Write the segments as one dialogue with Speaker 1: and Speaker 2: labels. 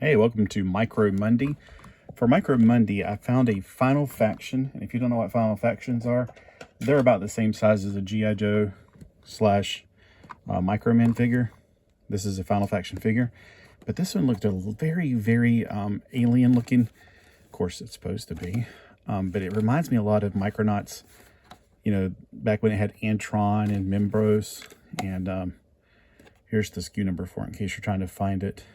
Speaker 1: Hey, welcome to Micro Monday. For Micro Monday, I found a Final Faction, and if you don't know what Final Factions are, they're about the same size as a G.I. Joe slash Microman figure. This is a Final Faction figure, but this one looked very, very alien looking. Of course, it's supposed to be, but it reminds me a lot of Micronauts. You know, back when it had Antron and Membros, and here's the SKU number for it in case you're trying to find it.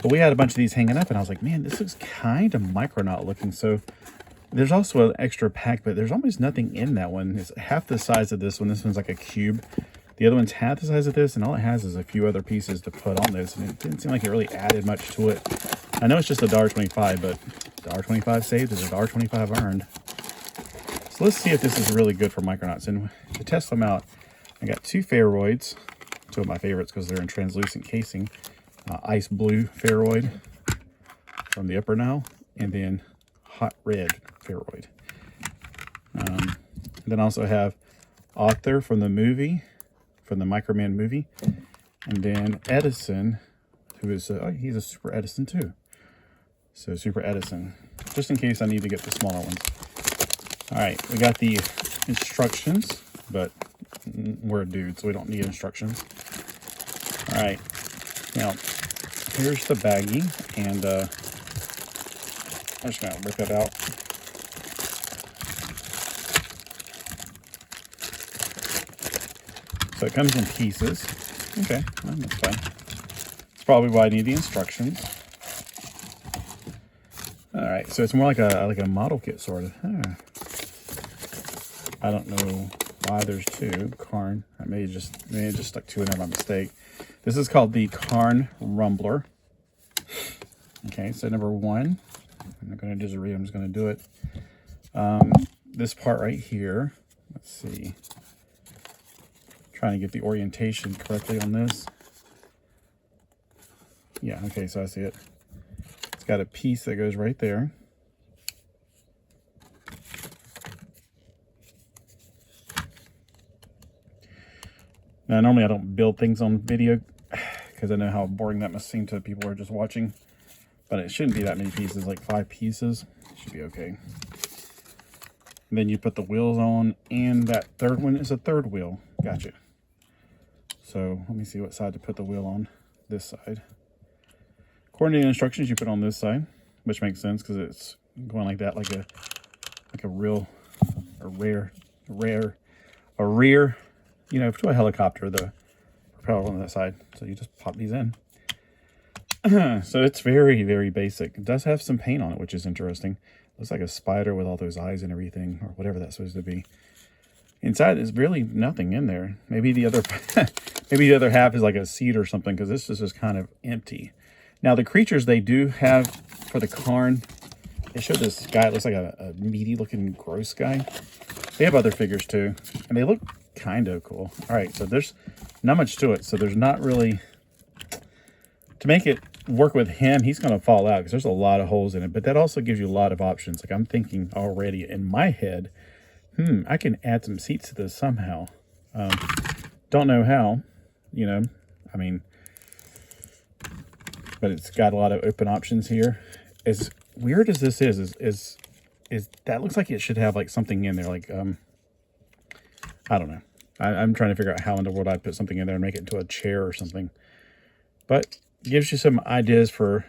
Speaker 1: But we had a bunch of these hanging up, and I was like, man, this looks kind of Micronaut looking. So there's also an extra pack, but there's almost nothing in that one. It's half the size of this one. This one's like a cube. The other one's half the size of this, and all it has is a few other pieces to put on this. And it didn't seem like it really added much to it. I know it's just $1.25, but $1.25 saved is $1.25 earned. So let's see if this is really good for Micronauts. And to test them out, I got two Pharoids, two of my favorites because they're in translucent casing. Ice blue Pharoid from the upper now, and then hot red Pharoid. Then I also have Author from the movie, from the Microman movie, and then Edison, who is he's a Super Edison too. So Super Edison, just in case I need to get the smaller ones. All right, we got the instructions, but we're a dude, so we don't need instructions. All right, now here's the baggie, and I'm just gonna rip it out. So it comes in pieces. Okay, well, that's fine. That's probably why I need the instructions. All right, so it's more like a model kit sort of. I don't know why there's two. Karn. I may have just stuck two in there by mistake. This is called the Karn Rumbler. Okay, so number one. I'm not going to just read. I'm just going to do it. This part right here. Let's see. Trying to get the orientation correctly on this. Yeah. Okay. So I see it. It's got a piece that goes right there. Now, normally I don't build things on video because I know how boring that must seem to people who are just watching. But it shouldn't be that many pieces, like 5 pieces. It should be okay. And then you put the wheels on, and that third one is a third wheel. Gotcha. So let me see what side to put the wheel on. This side. According to the instructions, you put on this side, which makes sense because it's going like that, like a rear. You know, to a helicopter, the propeller on that side. So you just pop these in. So it's very, very basic. It does have some paint on it, which is interesting. Looks like a spider with all those eyes and everything, or whatever that's supposed to be. Inside, there's really nothing in there. Maybe the other, maybe the other half is like a seat or something, because this is just kind of empty. Now, the creatures they do have for the Karn, they showed this guy. It looks like a meaty-looking, gross guy. They have other figures too, and they look kind of cool. All right, so there's not much to it. So there's not really, to make it work with him, he's going to fall out because there's a lot of holes in it. But that also gives you a lot of options. Like I'm thinking already in my head, I can add some seats to this somehow. Don't know how, you know, I mean, but it's got a lot of open options here. As weird as this is that looks like it should have like something in there, like I don't know. I'm trying to figure out how in the world I'd put something in there and make it into a chair or something. But it gives you some ideas for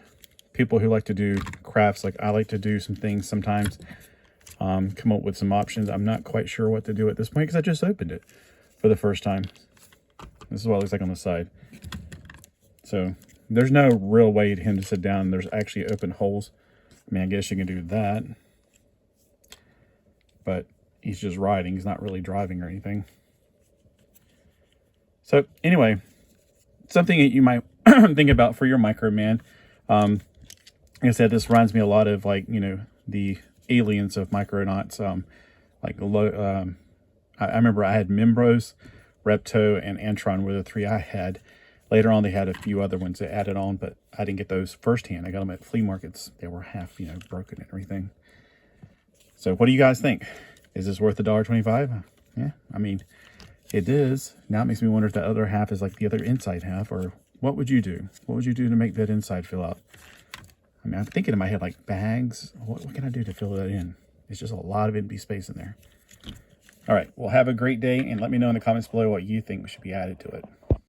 Speaker 1: people who like to do crafts. Like I like to do some things sometimes. Come up with some options. I'm not quite sure what to do at this point because I just opened it for the first time. This is what it looks like on the side. So there's no real way for him to sit down. There's actually open holes. I mean, I guess you can do that. But he's just riding. He's not really driving or anything. So anyway, something that you might think about for your Microman. Like I said, this reminds me a lot of, like, you know, the aliens of Micronauts. I remember I had Membros, Repto, and Antron were the 3 I had. Later on, they had a few other ones that added on, but I didn't get those firsthand. I got them at flea markets. They were half, you know, broken and everything. So what do you guys think? Is this worth $1.25? Yeah, I mean, it is. Now it makes me wonder if the other half is like the other inside half, or What would you do? What would you do to make that inside fill out? I mean, I'm thinking in my head like bags. What can I do to fill that in? It's just a lot of empty space in there. All right, well, have a great day, and let me know in the comments below what you think should be added to it.